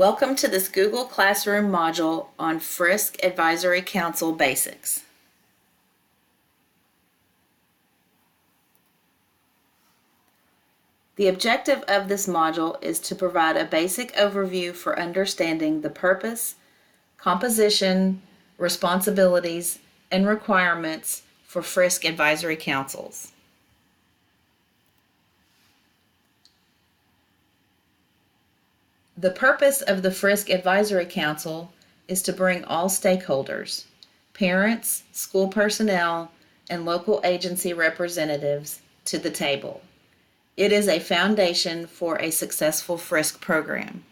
Welcome to this Google Classroom module on FRYSC Advisory Council Basics. The objective of this module is to provide a basic overview for understanding the purpose, composition, responsibilities, and requirements for FRYSC Advisory Councils. The purpose of the FRYSC Advisory Council is to bring all stakeholders, parents, school personnel, and local agency representatives to the table. It is a foundation for a successful FRYSC program.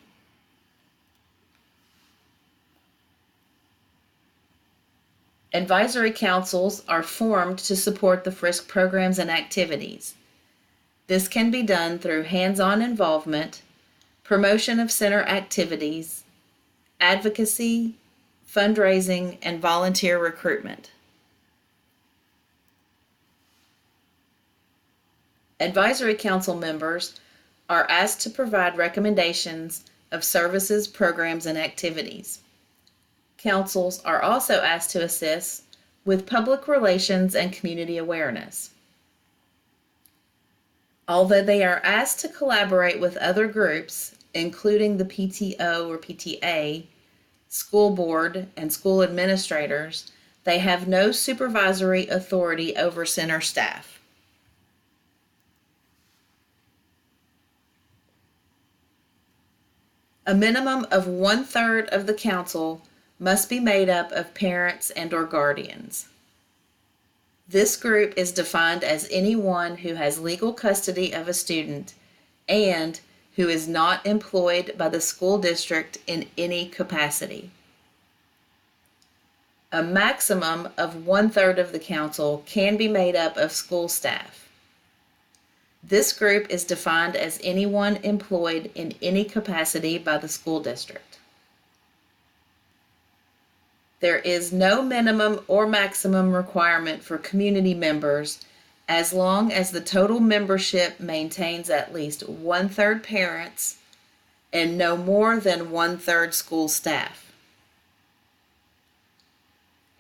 Advisory councils are formed to support the FRYSC programs and activities. This can be done through hands-on involvement, promotion of center activities, advocacy, fundraising, and volunteer recruitment. Advisory council members are asked to provide recommendations of services, programs, and activities. Councils are also asked to assist with public relations and community awareness. Although they are asked to collaborate with other groups, including the PTO or PTA, school board, and school administrators, they have no supervisory authority over center staff. A minimum of 1/3 of the council must be made up of parents and/or guardians. This group is defined as anyone who has legal custody of a student and who is not employed by the school district in any capacity. A maximum of 1/3 of the council can be made up of school staff. This group is defined as anyone employed in any capacity by the school district. There is no minimum or maximum requirement for community members as long as the total membership maintains at least 1/3 parents and no more than 1/3 school staff.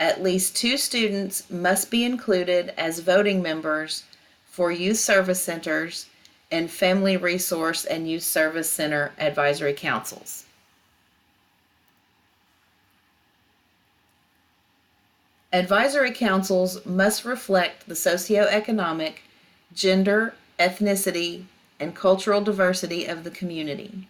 At least 2 students must be included as voting members for youth service centers and family resource and youth service center advisory councils. Advisory councils must reflect the socioeconomic, gender, ethnicity, and cultural diversity of the community.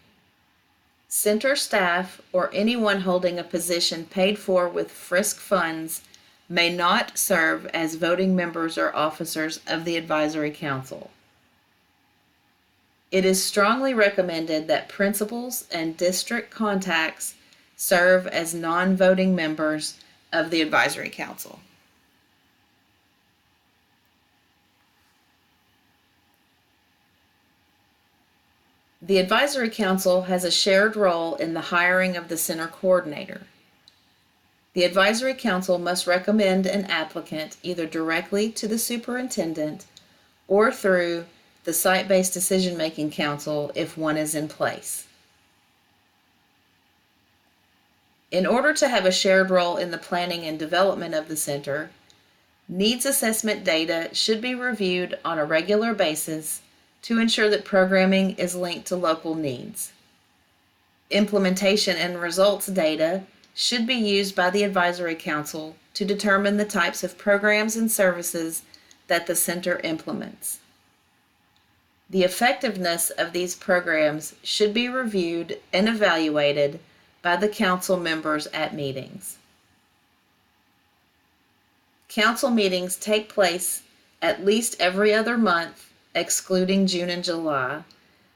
Center staff or anyone holding a position paid for with FRYSC funds may not serve as voting members or officers of the advisory council. It is strongly recommended that principals and district contacts serve as non-voting members of the advisory council. The advisory council has a shared role in the hiring of the center coordinator. The advisory council must recommend an applicant either directly to the superintendent or through the site-based decision-making council if one is in place. In order to have a shared role in the planning and development of the center, needs assessment data should be reviewed on a regular basis to ensure that programming is linked to local needs. Implementation and results data should be used by the advisory council to determine the types of programs and services that the center implements. The effectiveness of these programs should be reviewed and evaluated by the council members at meetings. Council meetings take place at least every other month, excluding June and July,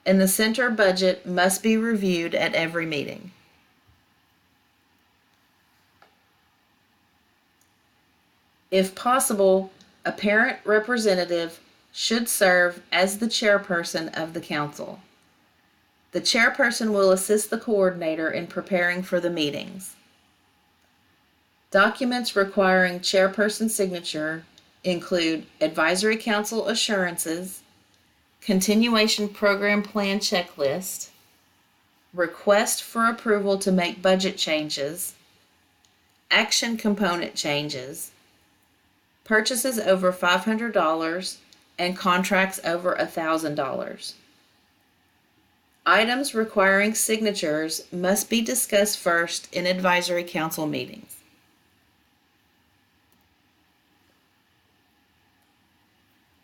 and the center budget must be reviewed at every meeting. If possible, a parent representative should serve as the chairperson of the council. The chairperson will assist the coordinator in preparing for the meetings. Documents requiring chairperson signature include advisory council assurances, continuation program plan checklist, request for approval to make budget changes, action component changes, purchases over $500, and contracts over $1,000. Items requiring signatures must be discussed first in advisory council meetings.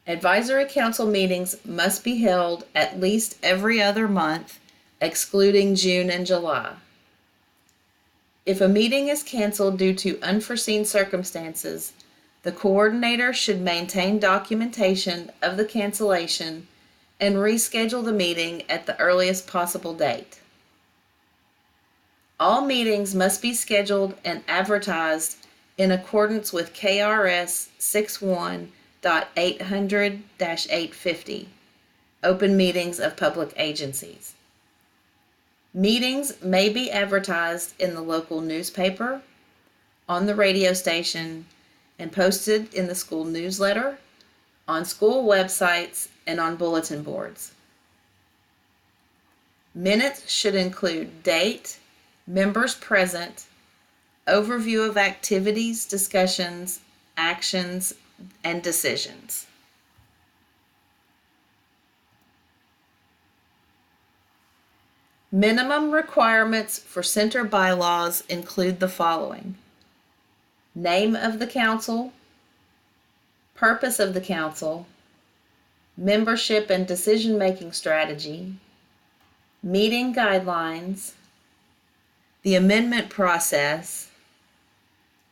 Advisory council meetings must be held at least every other month, excluding June and July. If a meeting is canceled due to unforeseen circumstances, the coordinator should maintain documentation of the cancellation and reschedule the meeting at the earliest possible date. All meetings must be scheduled and advertised in accordance with KRS 61.800-850, Open Meetings of Public Agencies. Meetings may be advertised in the local newspaper, on the radio station, and posted in the school newsletter, on school websites, and on bulletin boards. Minutes should include date, members present, overview of activities, discussions, actions, and decisions. Minimum requirements for center bylaws include the following: name of the council, purpose of the council, membership and decision-making strategy, meeting guidelines, the amendment process,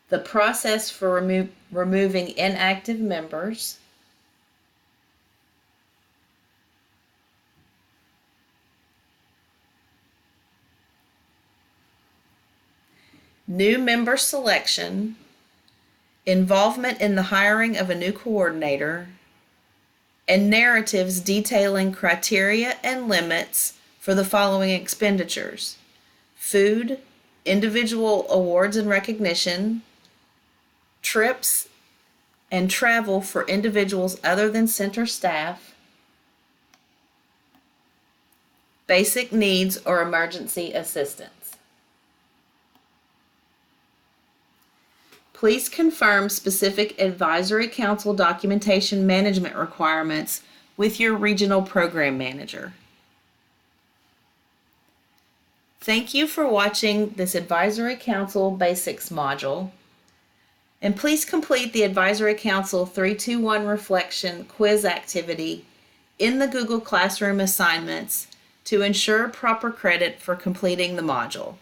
the process for removing inactive members, new member selection, involvement in the hiring of a new coordinator, and narratives detailing criteria and limits for the following expenditures: food, individual awards and recognition, trips and travel for individuals other than center staff, basic needs or emergency assistance. Please confirm specific advisory council documentation management requirements with your regional program manager. Thank you for watching this Advisory Council Basics module, and please complete the Advisory Council 321 Reflection quiz activity in the Google Classroom assignments to ensure proper credit for completing the module.